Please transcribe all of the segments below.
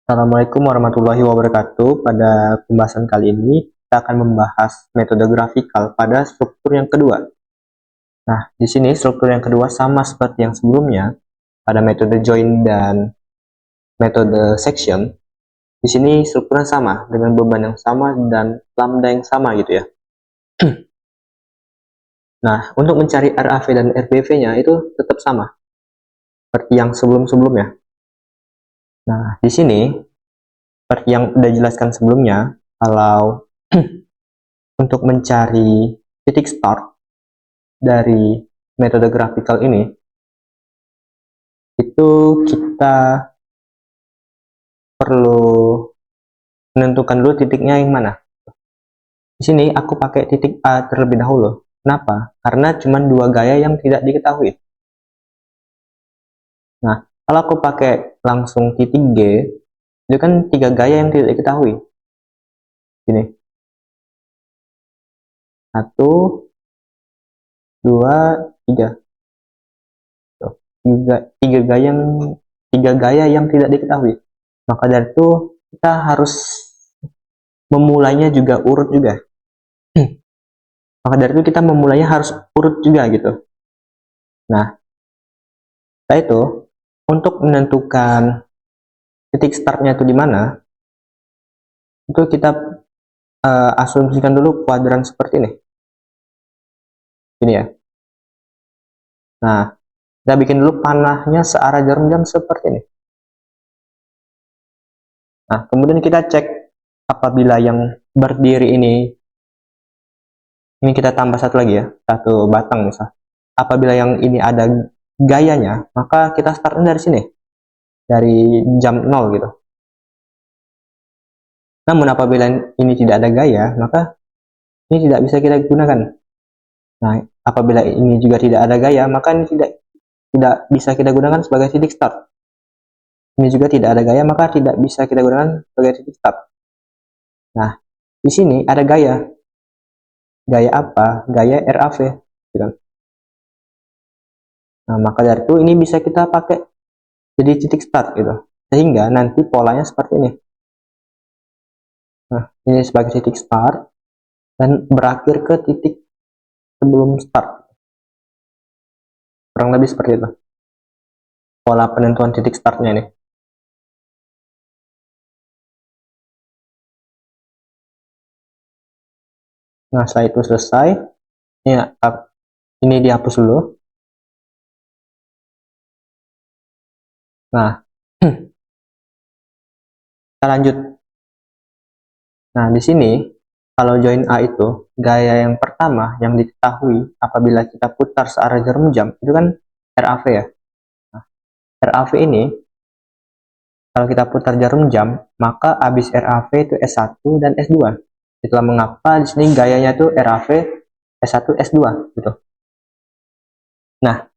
Assalamualaikum warahmatullahi wabarakatuh. Pada pembahasan kali ini, kita akan membahas metode grafikal pada struktur yang kedua. Nah, di sini struktur yang kedua sama seperti yang sebelumnya, pada metode join dan metode section. Di sini strukturnya sama, dengan beban yang sama dan lambda yang sama gitu ya. Nah, untuk mencari RAV dan RBV-nya itu tetap sama, seperti yang sebelum-sebelumnya. Nah, di sini, seperti yang sudah jelaskan sebelumnya, kalau untuk mencari titik start dari metode grafikal ini, itu kita perlu menentukan dulu titiknya yang mana. Di sini aku pakai titik A terlebih dahulu. Kenapa? Karena cuma dua gaya yang tidak diketahui. Nah, kalau aku pakai langsung titik G, itu kan tiga gaya yang tidak diketahui. Ini. Satu, dua, tiga. Tiga gaya yang tidak diketahui. Maka dari itu kita harus memulainya juga urut juga. Maka dari itu kita memulainya harus urut juga gitu. Nah, setelah itu untuk menentukan titik startnya itu di mana, itu kita asumsikan dulu kuadran seperti ini. Ini ya. Nah, kita bikin dulu panahnya searah jarum jam seperti ini. Nah, kemudian kita cek apabila yang berdiri ini kita tambah satu lagi ya, satu batang misal. Apabila yang ini ada gayanya, maka kita startnya dari sini, dari jam 0 gitu. Namun apabila ini tidak ada gaya, maka ini tidak bisa kita gunakan. Nah, apabila ini juga tidak ada gaya, maka ini tidak bisa kita gunakan sebagai titik start. Ini juga tidak ada gaya, maka tidak bisa kita gunakan sebagai titik start. Nah, di sini ada gaya. Gaya apa? Gaya RAV. Gitu. Nah, maka dari itu ini bisa kita pakai jadi titik start gitu. Sehingga nanti polanya seperti ini. Nah, ini sebagai titik start dan berakhir ke titik sebelum start. Kurang lebih seperti itu. Pola penentuan titik startnya ini. Nah, setelah itu selesai, ini dihapus dulu. Nah, kita lanjut. Nah, di sini kalau join A itu gaya yang pertama yang diketahui apabila kita putar searah jarum jam itu kan RAV ya. Nah, RAV ini kalau kita putar jarum jam maka habis RAV itu S1 dan S2. Itulah mengapa di sini gayanya itu RAV S1 S2 gitu. Nah,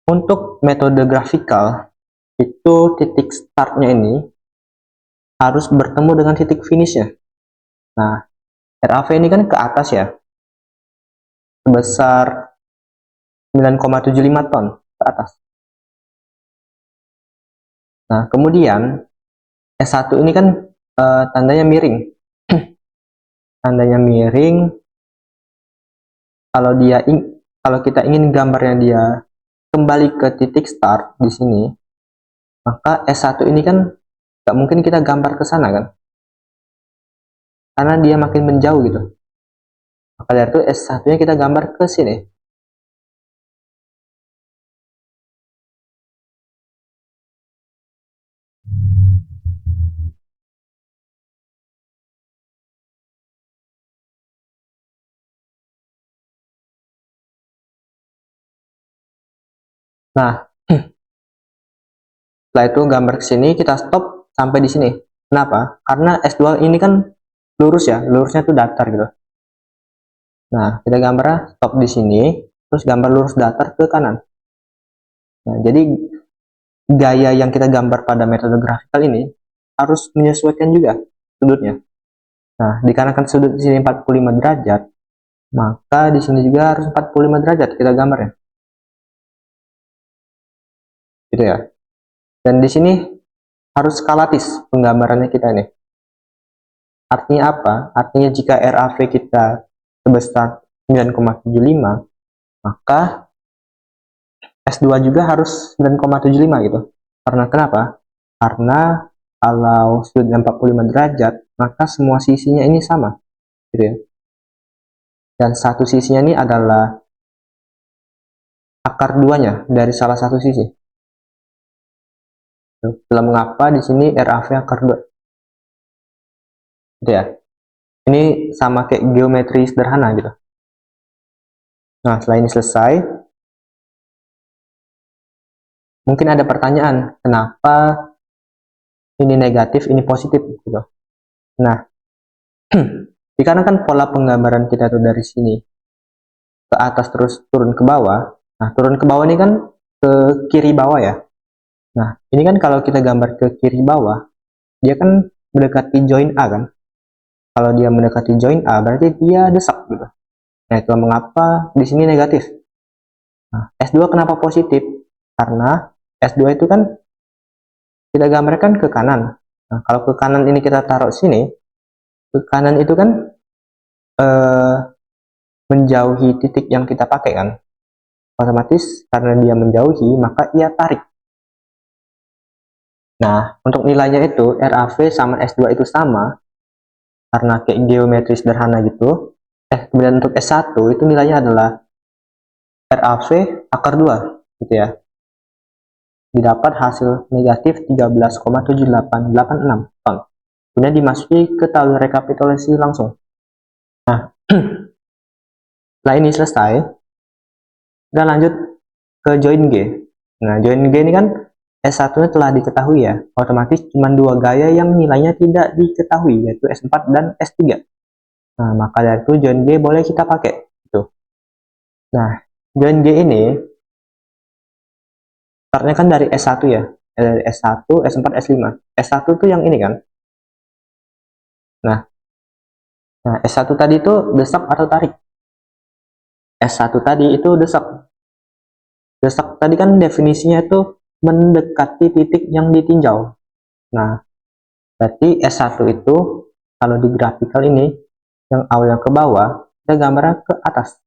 untuk metode grafikal itu titik startnya ini harus bertemu dengan titik finishnya. Nah, RAV ini kan ke atas ya, sebesar 9,75 ton ke atas. Nah, kemudian S1 ini kan tandanya miring. Tandanya miring. Kalau kita ingin gambarnya dia kembali ke titik start di sini, maka S1 ini kan nggak mungkin kita gambar ke sana kan, karena dia makin menjauh gitu. Maka dari itu S1-nya kita gambar ke sini. Nah, setelah itu gambar ke sini, kita stop sampai di sini. Kenapa? Karena S2 ini kan lurus ya, lurusnya tuh datar gitu. Nah, kita gambar stop di sini, terus gambar lurus datar ke kanan. Nah, jadi gaya yang kita gambar pada metode grafikal ini harus menyesuaikan juga sudutnya. Nah, dikarenakan sudut di sini 45 derajat, maka di sini juga harus 45 derajat kita gambarnya. Gitu ya. Dan di sini harus skalatis penggambarannya kita nih. Artinya apa? Artinya jika RAV kita sebesar 9,75, maka S2 juga harus 9,75 gitu. Karena kenapa? Karena kalau sudutnya 45 derajat, maka semua sisinya ini sama, gitu ya. Dan satu sisinya ini adalah akar duanya dari salah satu sisi. Itulah mengapa di sini RAV akar 2. Gitu ya. Ini sama kayak geometri sederhana gitu. Nah, setelah ini selesai, mungkin ada pertanyaan, kenapa ini negatif, ini positif gitu. Nah, dikarenakan pola penggambaran kita tuh dari sini ke atas terus turun ke bawah. Nah, turun ke bawah ini kan ke kiri bawah ya. Nah, ini kan kalau kita gambar ke kiri bawah, dia kan mendekati join A kan. Kalau dia mendekati join A, berarti dia desak gitu. Nah, itu mengapa di sini negatif. Nah, S2 kenapa positif? Karena S2 itu kan kita gambarkan ke kanan. Nah, kalau ke kanan ini kita taruh sini, ke kanan itu kan menjauhi titik yang kita pakai kan. Otomatis karena dia menjauhi, maka ia tarik. Nah, untuk nilainya itu RAV sama S2 itu sama karena kayak geometri sederhana gitu. Kemudian untuk S1 itu nilainya adalah RAV akar 2 gitu ya. Didapat hasil negatif 13,7886 ton. Kemudian dimasuki ke tabel rekapitulasi langsung. Nah, setelah ini selesai, kita lanjut ke join G. Nah, join G ini kan S1-nya telah diketahui ya, otomatis cuma dua gaya yang nilainya tidak diketahui, yaitu S4 dan S3. Nah, maka dari itu join G boleh kita pakai. Gitu. Nah, join G ini startnya kan dari S1 ya, dari S1, S4, S5. S1 tuh yang ini kan. Nah, S1 tadi itu desak atau tarik? S1 tadi itu desak. Desak tadi kan definisinya itu mendekati titik yang ditinjau. Nah, berarti S1 itu kalau di grafikal ini yang awalnya ke bawah, kita gambarnya ke atas.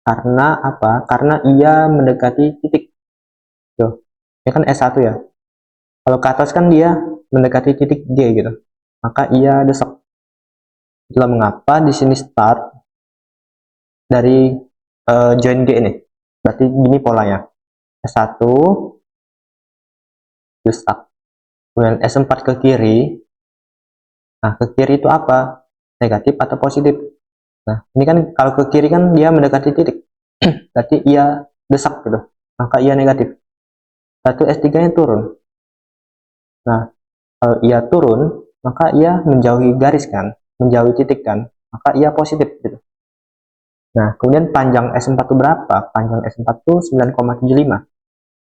Karena apa? Karena ia mendekati titik. Tuh. Ini kan S1 ya. Kalau ke atas kan dia mendekati titik G gitu. Maka ia desak. Itulah mengapa di sini start dari join G ini. Berarti gini polanya. S1 desak. Kemudian S4 ke kiri. Nah, ke kiri itu apa? Negatif atau positif? Nah, ini kan kalau ke kiri kan dia mendekati titik. Berarti ia desak gitu. Maka ia negatif. Satu S3-nya turun. Nah, kalau ia turun, maka ia menjauhi garis kan, menjauhi titik kan, maka ia positif gitu. Nah, kemudian panjang S4 itu berapa? Panjang S4 itu 9,75.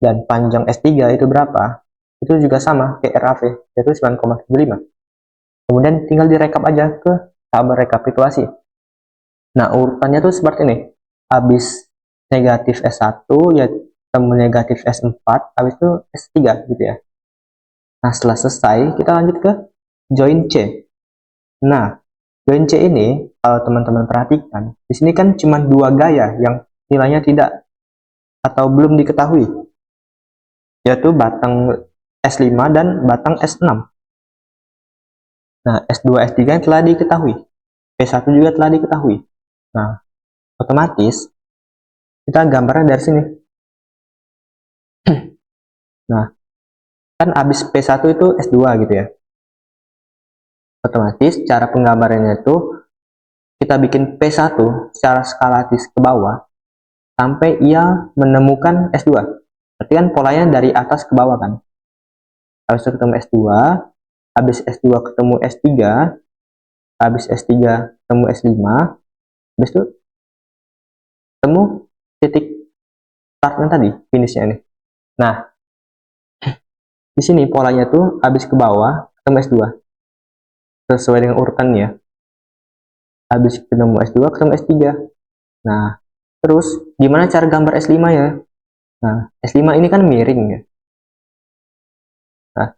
Dan panjang S3 itu berapa? Itu juga sama kayak RAV, yaitu 9,75. Kemudian tinggal direkap aja ke tabel rekapitulasi. Nah, urutannya tuh seperti ini. Habis negatif S1, ya temu negatif S4, habis itu S3 gitu ya. Nah, setelah selesai, kita lanjut ke join C. Nah, join C ini, kalau teman-teman perhatikan, di sini kan cuma dua gaya yang nilainya tidak atau belum diketahui, yaitu batang S5 dan batang S6. Nah, S2, S3 telah diketahui, P1 juga telah diketahui. Nah, otomatis kita gambarnya dari sini. Nah, kan habis P1 itu S2 gitu ya. Otomatis cara penggambarannya itu kita bikin P1 secara skalatis ke bawah sampai ia menemukan S2. Berarti kan polanya dari atas ke bawah kan. Habis itu ketemu S2, habis S2 ketemu S3, habis S3 ketemu S5, habis itu ketemu titik startnya tadi, finishnya ini. Nah, di sini polanya tuh habis ke bawah ketemu S2. Sesuai dengan urutannya. Habis ketemu S2 ketemu S3. Nah, terus gimana cara gambar S5 ya? Nah, S5 ini kan miring ya. Nah,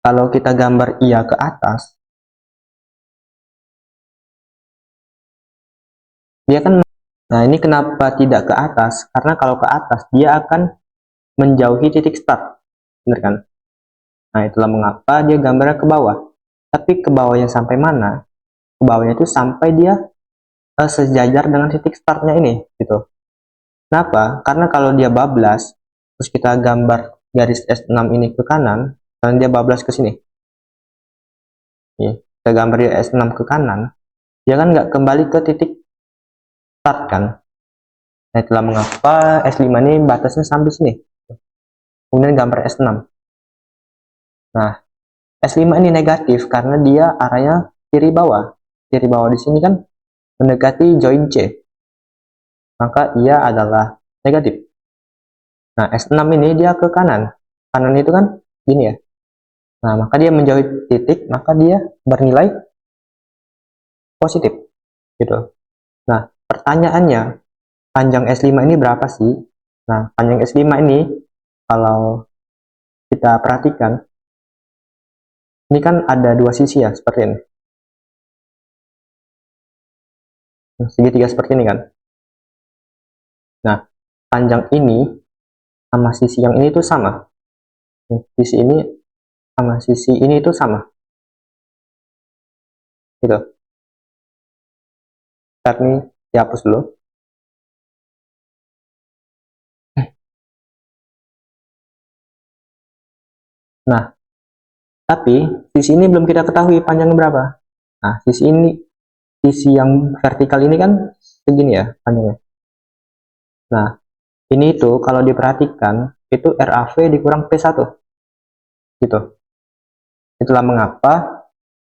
kalau kita gambar iya ke atas, dia kan, nah ini kenapa tidak ke atas? Karena kalau ke atas dia akan menjauhi titik start, bener kan? Nah itulah mengapa dia gambarnya ke bawah. Tapi ke bawahnya sampai mana? Ke bawahnya itu sampai dia sejajar dengan titik startnya ini, gitu. Kenapa? Karena kalau dia bablas, terus kita gambar garis S6 ini ke kanan, dan dia bablas ke sini. Nih, kita gambar dia S6 ke kanan, dia kan nggak kembali ke titik start kan. Nah, itulah mengapa S5 ini batasnya sampai sini. Kemudian gambar S6. Nah, S5 ini negatif karena dia arahnya kiri bawah. Kiri bawah di sini kan mendekati join C. Maka ia adalah negatif. Nah, S6 ini dia ke kanan. Kanan itu kan gini ya. Nah, maka dia menjauhi titik, maka dia bernilai positif. Gitu. Nah, pertanyaannya, panjang S5 ini berapa sih? Nah, panjang S5 ini, kalau kita perhatikan, ini kan ada dua sisi ya, seperti ini. Segitiga seperti ini kan. Nah, panjang ini sama sisi yang ini tuh sama. Sisi ini sama sisi ini tuh sama. Gitu. Ntar nih, dihapus dulu. Nah, tapi sisi ini belum kita ketahui panjangnya berapa. Nah, sisi yang vertikal ini kan segini ya panjangnya. Nah, ini itu kalau diperhatikan itu RAV dikurang P1 gitu. Itulah mengapa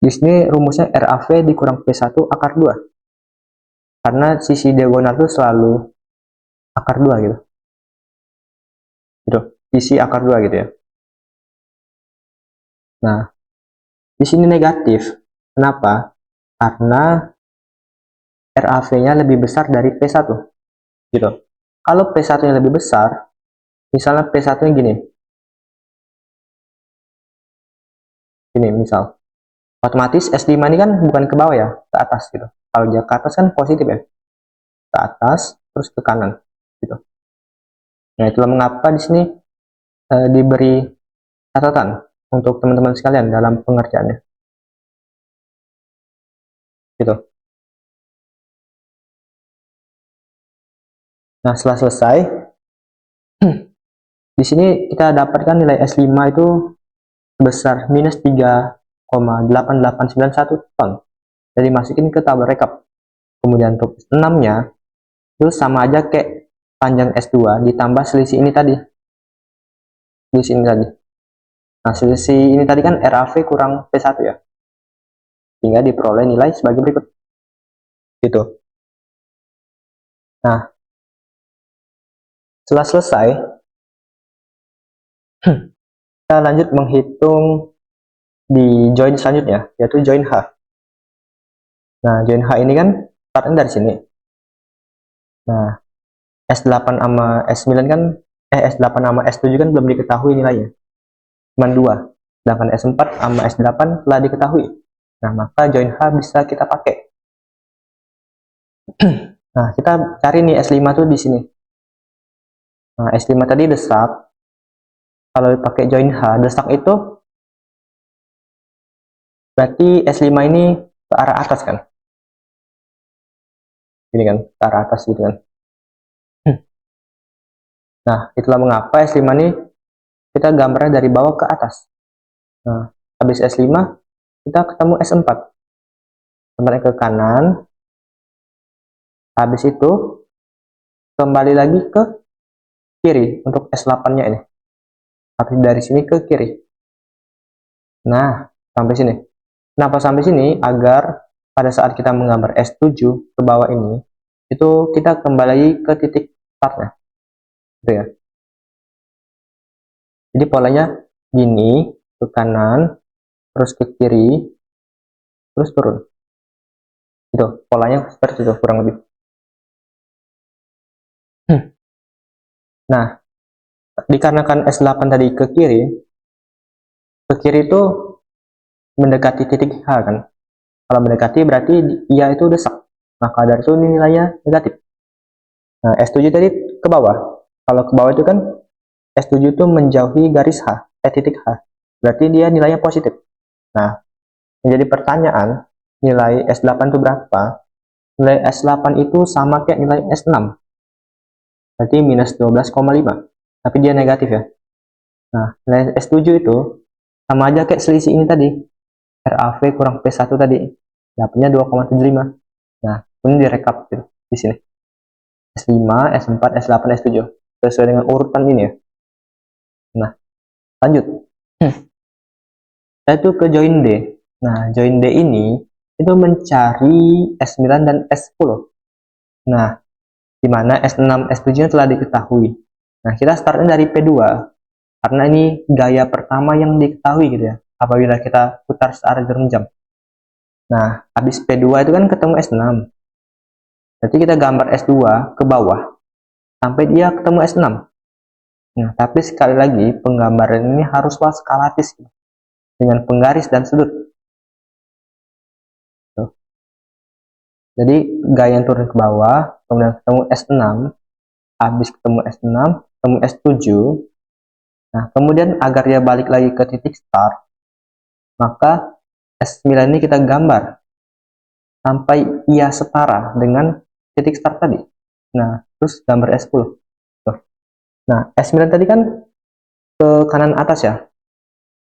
di sini rumusnya RAV dikurang P1 akar 2. Karena sisi diagonal itu selalu akar 2 gitu. Gitu. Sisi akar 2 gitu ya. Nah, di sini negatif. Kenapa? Karena RAV-nya lebih besar dari P1 gitu. Kalau P1-nya lebih besar, misalnya P1-nya gini. Ini misal. Otomatis S5 ini kan bukan ke bawah ya, ke atas gitu. Kalau dia ke atas kan positif ya. Ke atas terus ke kanan gitu. Nah, itulah mengapa di sini diberi catatan untuk teman-teman sekalian dalam pengerjaannya. Gitu. Nah, setelah selesai, di sini kita dapatkan nilai S5 itu sebesar minus 3,8891 ton. Jadi masukin ke tabel rekap. Kemudian untuk 6-nya itu sama aja kayak panjang S2 ditambah selisih ini tadi. Selisih ini tadi. Nah, selisih ini tadi kan RAV kurang P1 ya. Sehingga diperoleh nilai sebagai berikut. Gitu. Nah, setelah selesai, kita lanjut menghitung di join selanjutnya, yaitu join H. Nah, join H ini kan startnya dari sini. Nah, S8 sama S9 kan, S8 sama S7 kan belum diketahui nilainya. Cuma 2. Sedangkan S4 sama S8 telah diketahui. Nah, maka join H bisa kita pakai. Nah, kita cari nih S5 tuh di sini. Nah, S5 tadi desak. Kalau pakai join H, desak itu berarti S5 ini ke arah atas kan? Ini kan, ke arah atas gitu kan. Nah, itulah mengapa S5 ini kita gambarnya dari bawah ke atas. Nah, habis S5, kita ketemu S4. Kembali ke kanan. Habis itu, kembali lagi ke kiri untuk S8-nya ini. Habis dari sini ke kiri. Nah, sampai sini. Kenapa sampai sini? Agar pada saat kita menggambar S7 ke bawah ini, itu kita kembali ke titik startnya. Gitu ya. Jadi polanya gini, ke kanan, terus ke kiri, terus turun. Itu polanya seperti itu kurang lebih. Nah, dikarenakan S8 tadi ke kiri, ke kiri itu mendekati titik H kan. Kalau mendekati berarti ia itu desak. Maka dari itu ini nilainya negatif. Nah, S7 tadi ke bawah. Kalau ke bawah itu kan S7 itu menjauhi garis H, titik H. Berarti dia nilainya positif. Nah, menjadi pertanyaan, nilai S8 itu berapa? Nilai S8 itu sama kayak nilai S6. Berarti minus 12,5. Tapi dia negatif ya. Nah, nilai S7 itu sama aja kayak selisih ini tadi. RAV kurang P1 tadi. Dapatnya 2,75. Nah, ini direkap gitu, di sini. S5, S4, S8, S7. Sesuai dengan urutan ini ya. Nah, lanjut. Saya itu ke join D. Nah, join D ini itu mencari S9 dan S10. Nah, di mana S6, S7 telah diketahui. Nah, kita startnya dari P2. Karena ini gaya pertama yang diketahui gitu ya. Apabila kita putar searah jarum jam. Nah, habis P2 itu kan ketemu S6. Berarti kita gambar S2 ke bawah. Sampai dia ketemu S6. Nah, tapi sekali lagi penggambaran ini haruslah skalatis. Dengan penggaris dan sudut. Tuh. Jadi gaya yang turun ke bawah, kemudian ketemu S6, habis ketemu S6, ketemu S7. Nah, kemudian agar dia balik lagi ke titik start, maka S9 ini kita gambar sampai ia setara dengan titik start tadi. Nah, terus gambar S10. Tuh. Nah, S9 tadi kan ke kanan atas ya.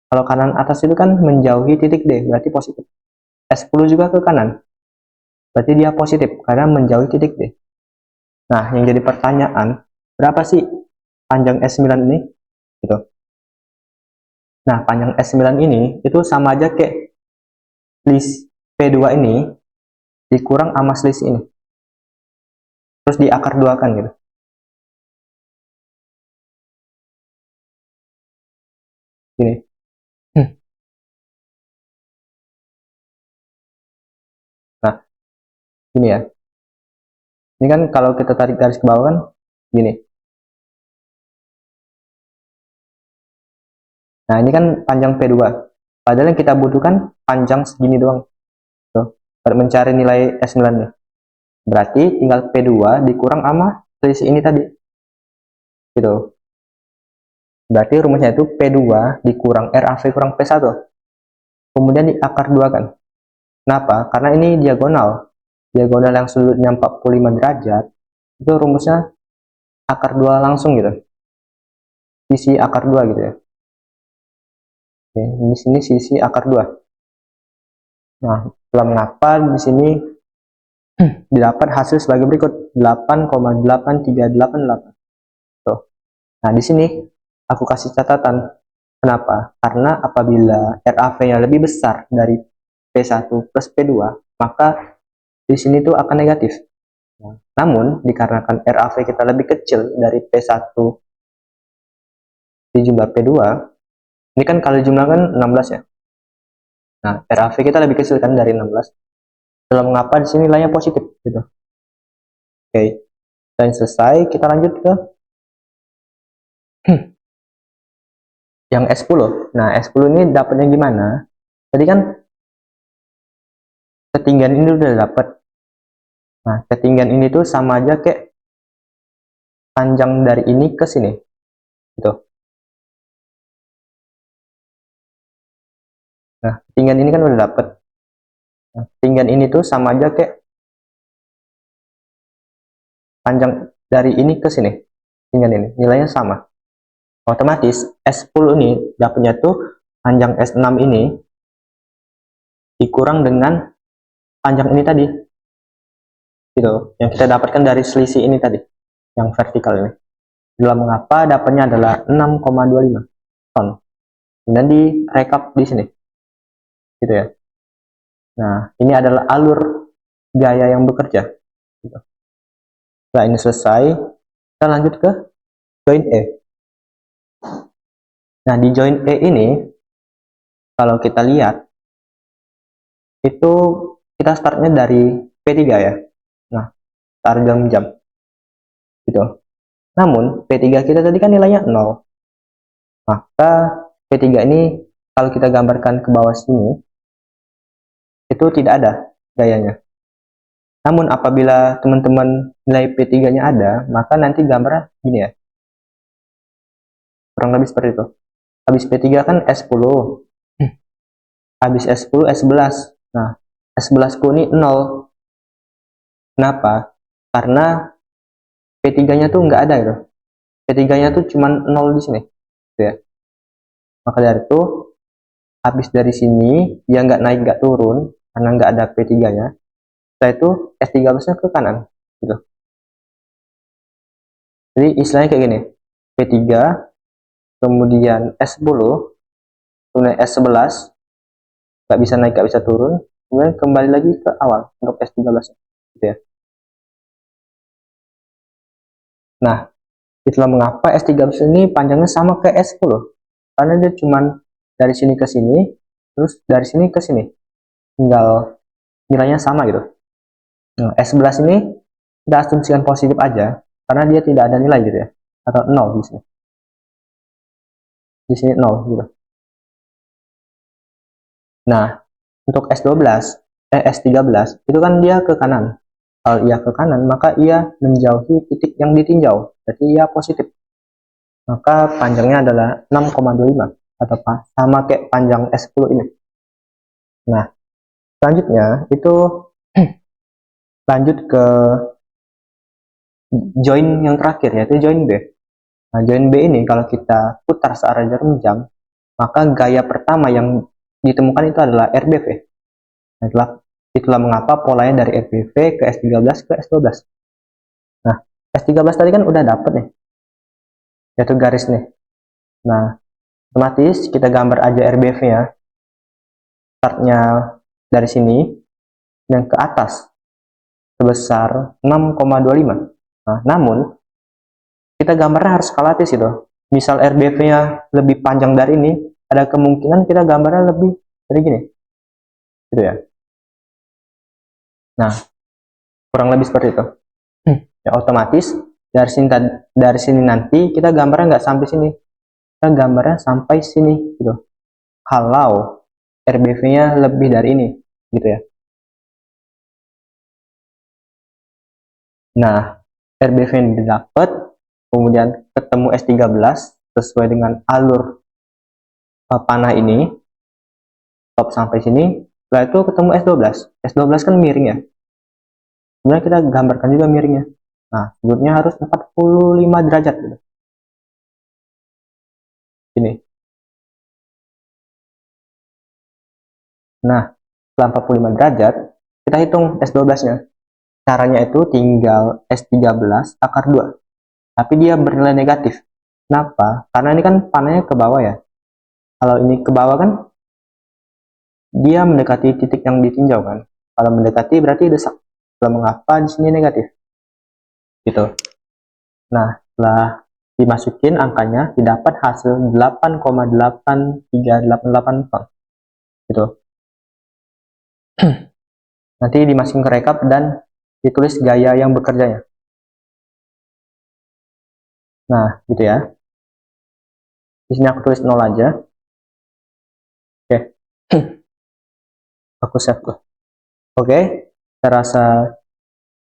Kalau kanan atas itu kan menjauhi titik D, berarti positif. S10 juga ke kanan, berarti dia positif karena menjauhi titik D. Nah, yang jadi pertanyaan, berapa sih panjang S9 ini? Gitu. Nah, panjang S9 ini itu sama aja kayak selisih P2 ini dikurang sama selisih ini. Terus diakar 2 kan gitu. Gini. Nah, gini ya. Ini kan kalau kita tarik garis ke bawah kan gini. Nah, ini kan panjang P2. Padahal yang kita butuhkan panjang segini doang. Tuh, mencari nilai S9 nih. Berarti tinggal P2 dikurang sama selisih ini tadi. Gitu. Berarti rumusnya itu P2 dikurang RAV kurang P1. Kemudian diakar 2 kan. Kenapa? Karena ini diagonal. Diagonal yang sudutnya 45 derajat. Itu rumusnya akar 2 langsung gitu. Sisi akar 2 gitu ya. Oke, di sini sisi akar 2. Nah, setelah mengapa di sini didapat hasil sebagai berikut 8,8388. Tuh. Nah, di sini aku kasih catatan. Kenapa? Karena apabila RAV-nya lebih besar dari P1 plus P2, maka di sini tuh akan negatif. Nah, namun, dikarenakan RAV kita lebih kecil dari P1 di jumlah P2, ini kan kalau jumlah kan 16 ya. Nah, RAV kita lebih kecil kan dari 16. Setelah mengapa di sini nilainya positif gitu. Oke. Dan selesai, kita lanjut ke yang S10. Nah, S10 ini dapatnya gimana? Tadi kan ketinggian ini udah dapat. Nah, ketinggian ini tuh sama aja kayak panjang dari ini ke sini. Gitu. Nah, ketinggian ini kan udah dapat. Nah, ketinggian ini tuh sama aja kayak panjang dari ini ke sini. Ketinggian ini, nilainya sama. Otomatis S10 ini dapatnya tuh panjang S6 ini dikurang dengan panjang ini tadi. Gitu. Yang kita dapatkan dari selisih ini tadi, yang vertikal ini. Dalam mengapa dapatnya adalah 6,25 ton. Kemudian direkap di sini. Gitu ya. Nah, ini adalah alur gaya yang bekerja. Gitu. Setelah ini selesai, kita lanjut ke join E. Nah, di join E ini, kalau kita lihat, itu kita startnya dari P3 ya. Nah, start jam. Gitu. Namun, P3 kita tadi kan nilainya 0. Maka P3 ini kalau kita gambarkan ke bawah sini, itu tidak ada gayanya. Namun apabila teman-teman nilai P3-nya ada, maka nanti gambarnya gini ya. Kurang lebih seperti itu. Habis P3 kan S10. Habis S10, S11. Nah, S11 ku ini 0. Kenapa? Karena P3-nya tuh nggak ada gitu. P3-nya tuh cuma 0 di sini. Gitu ya. Maka dari itu, habis dari sini, dia nggak naik, nggak turun, karena nggak ada P3-nya. Setelah itu, S13-nya ke kanan. Gitu. Jadi istilahnya kayak gini. P3, kemudian S10, kemudian S11, nggak bisa naik, nggak bisa turun, kemudian kembali lagi ke awal untuk S13. Gitu ya. Nah, itulah mengapa S13 ini panjangnya sama ke S10. Karena dia cuman dari sini ke sini, terus dari sini ke sini. Tinggal nilainya sama gitu. Nah, S11 ini kita asumsikan positif aja, karena dia tidak ada nilai gitu ya. Atau 0 di sini. Di sini 0 gitu. Nah, untuk S13, itu kan dia ke kanan. Kalau ia ke kanan, maka ia menjauhi titik yang ditinjau. Berarti ia positif. Maka panjangnya adalah 6,25 atau sama kayak panjang S10 ini. Nah, selanjutnya itu lanjut ke join yang terakhir, yaitu join B. Nah, join B ini kalau kita putar searah jarum jam, maka gaya pertama yang ditemukan itu adalah RBV. Nah, itulah mengapa polanya dari RBV ke S13 ke S12. Nah, S13 tadi kan udah dapet nih, yaitu garis nih. Nah, otomatis kita gambar aja RBV-nya. Startnya dari sini, yang ke atas, sebesar 6,25. Nah, namun, kita gambarnya harus skalatis gitu. Misal RBV-nya lebih panjang dari ini, ada kemungkinan kita gambarnya lebih dari gini. Gitu ya. Nah, kurang lebih seperti itu. Ya, otomatis dari sini nanti kita gambarnya nggak sampai sini. Kita gambarnya sampai sini gitu. Kalau RBV-nya lebih dari ini, gitu ya. Nah, RBV yang didapat, kemudian ketemu S13 sesuai dengan alur panah ini, top sampai sini. Setelah itu ketemu S12. S12 kan miring ya. Kemudian kita gambarkan juga miringnya. Nah, sudutnya harus 45 derajat gitu. Ini. Nah, setelah 45 derajat, kita hitung S12-nya. Caranya itu tinggal S13 akar 2. Tapi dia bernilai negatif. Kenapa? Karena ini kan panahnya ke bawah ya. Kalau ini ke bawah kan, dia mendekati titik yang ditinjau kan. Kalau mendekati berarti desak. Kalau mengapa di sini negatif? Gitu. Nah, setelah dimasukin angkanya, didapat hasil 8,8388 ton. Gitu. Nanti dimasukin ke rekap dan ditulis gaya yang bekerjanya. Nah, gitu ya. Di sini aku tulis 0 aja. Oke. Aku save tuh. Oke, saya rasa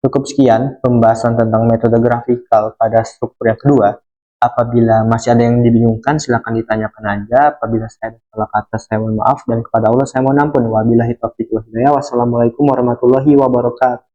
cukup sekian pembahasan tentang metode grafikal pada struktur yang kedua. Apabila masih ada yang dibingungkan, silahkan ditanyakan aja. Apabila saya ada salah kata, saya mohon maaf. Dan kepada Allah, saya mohon ampun. Wabillahi taufiq wal hidayah. Wassalamualaikum warahmatullahi wabarakatuh.